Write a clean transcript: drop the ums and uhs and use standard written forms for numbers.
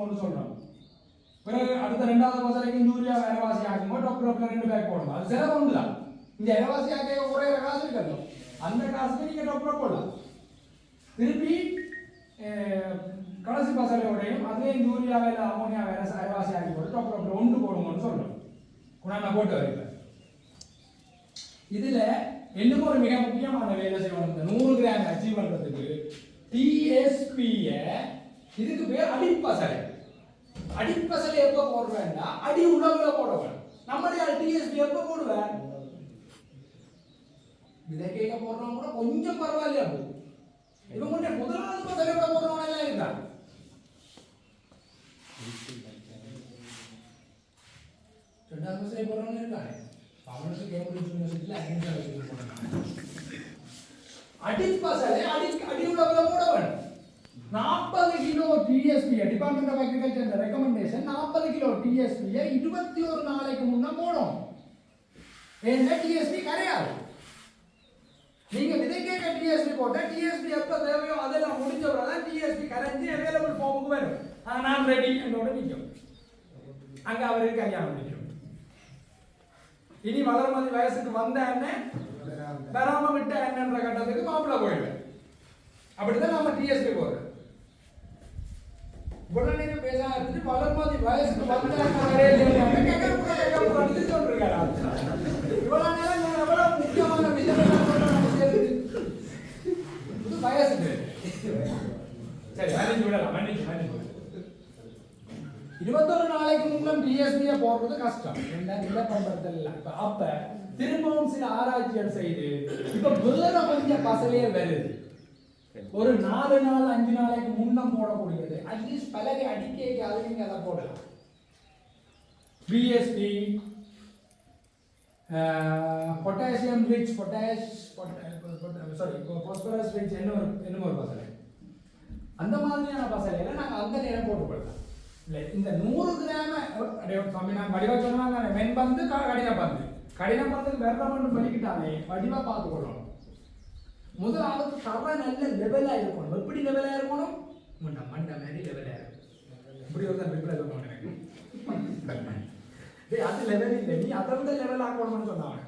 போடுங்கன்னு சொல்றோம். பிறகு அடுத்த ரெண்டாவது பசலைக்கு யூரியா விலைவாசி ஆகும்போது டாக்டர் 2 பேக் போடணும். அது செலவு ஒன்று தான். இந்த விலைவாசி ஆக ஒரே காசு இருக்கணும். அந்த காசுக்கு நீங்க டாக்டர் போடலாம். திருப்பி கடைசி பசலையோடையும் அதே யூரியா வேலை அமோனியா வேலை விலைவாசி ஆகி போட்டு டாக்டர் 1 போடுங்கன்னு சொல்றோம். குணாண்ணா போட்டு வருவேன். இதுல இன்னும் ஒரு மிக முக்கியமான வேலை செய்யணும். இந்த 100 கிராம் அச்சீவ் பண்றதுக்கு டிஎஸ்பிய இதுக்கு பேர் அடிப்பசலை. அடிப்பசலை எப்ப போடுவேன்னா அடி உணவுல போடுவேன். நம்முடைய டிஎஸ்பி எப்ப போடுவேன்? விதை கேட்க போடுறவங்க கூட கொஞ்சம் பரவாயில்லையா போகும். இவங்க கூட முதலாவது பசலையோட போடுறவங்க எல்லாம் இருந்தாங்க. ரெண்டாவது பசலை போடுறவங்க இருக்காங்க. அவனுக்கு கேம்பிரிட்ஜ் யூனிவர்சிட்டியில் அக்ரிகல்ச்சர் போடுறாங்க. அடிப்பசலை அடி உணவுல போட வேணும். 40 kilo TSP department of agriculture recommendation 40 kilo TSP 21 நாளைக்கு முன்ன போடும். ஏன்னா டிஎஸ்பி கரையாது. நீங்க விதைக்க டிஎஸ்பி போட்டா டிஎஸ்பி எப்ப தேவையோ அதெல்லாம் முடிஞ்ச பிறகு டிஎஸ்பி கரைஞ்சி அவைலபிள் ஃபார்முக்கு வரும். நான் ரெடி என்னோட நிற்கும். அங்க அவருக்கு கல்யாணம் முடிக்கும். இனி வளர்மதி வயசுக்கு வந்த அண்ணன் வராம விட்ட அண்ணன்ற கட்டத்துக்கு மாப்பிள்ள போயிடுவேன். அப்படிதான் நம்ம டிஎஸ்பி போடுறோம். இவ்வளவு நேரம் பேசா இருந்துட்டு வளர்மதி வயசுக்கு வந்த சொல்லிருக்காரு. இவ்வளவு நேரம் நான் எவ்வளவு முக்கியமான விஷயம் வயசுக்கு சரி மன்னிச்சு விடலாம். மன்னிச்சு 21 நாளைக்கு முன்னம் டிஎஸ்பியை போடுறது கஷ்டம். என்ன இல்லை பண்றது இல்லை. அப்ப திரும்பவும் சில ஆராய்ச்சிகள் செய்து இப்ப வேற கொஞ்சம் பசலையே வருது. ஒரு 4 நாள் 5 நாளைக்கு முன்னம் போடக்கூடியது அட்லீஸ்ட் பலகை அடிக்கையாவது நீங்க அதை போடலாம். PSB potassium rich phosphorus rich என்ன ஒரு பசலை அந்த மாதிரியான பசலையில நாங்கள் அந்த நேரம் போட்டுக்கொள்ளலாம். இல்லை இந்த 100 கிராம் நான் வடிவா சொன்னாங்க. வெண்பந்து கடின பந்துக்கு வெள்ளம் பண்ணிக்கிட்டாலே வடிவா பார்த்து கொள்ளணும். முதலாவது தர நல்ல லெவலா இருக்கணும். எப்படி லெவலா இருக்கணும்? மண்டை மாதிரி லெவலா இருக்கணும். இப்படி ஒரு ரிப்ளை சொல்லணும் எனக்கு. அது லெவல் இல்லை, நீ அதை விட லெவல் ஆக்கணும்னு சொன்னாங்க.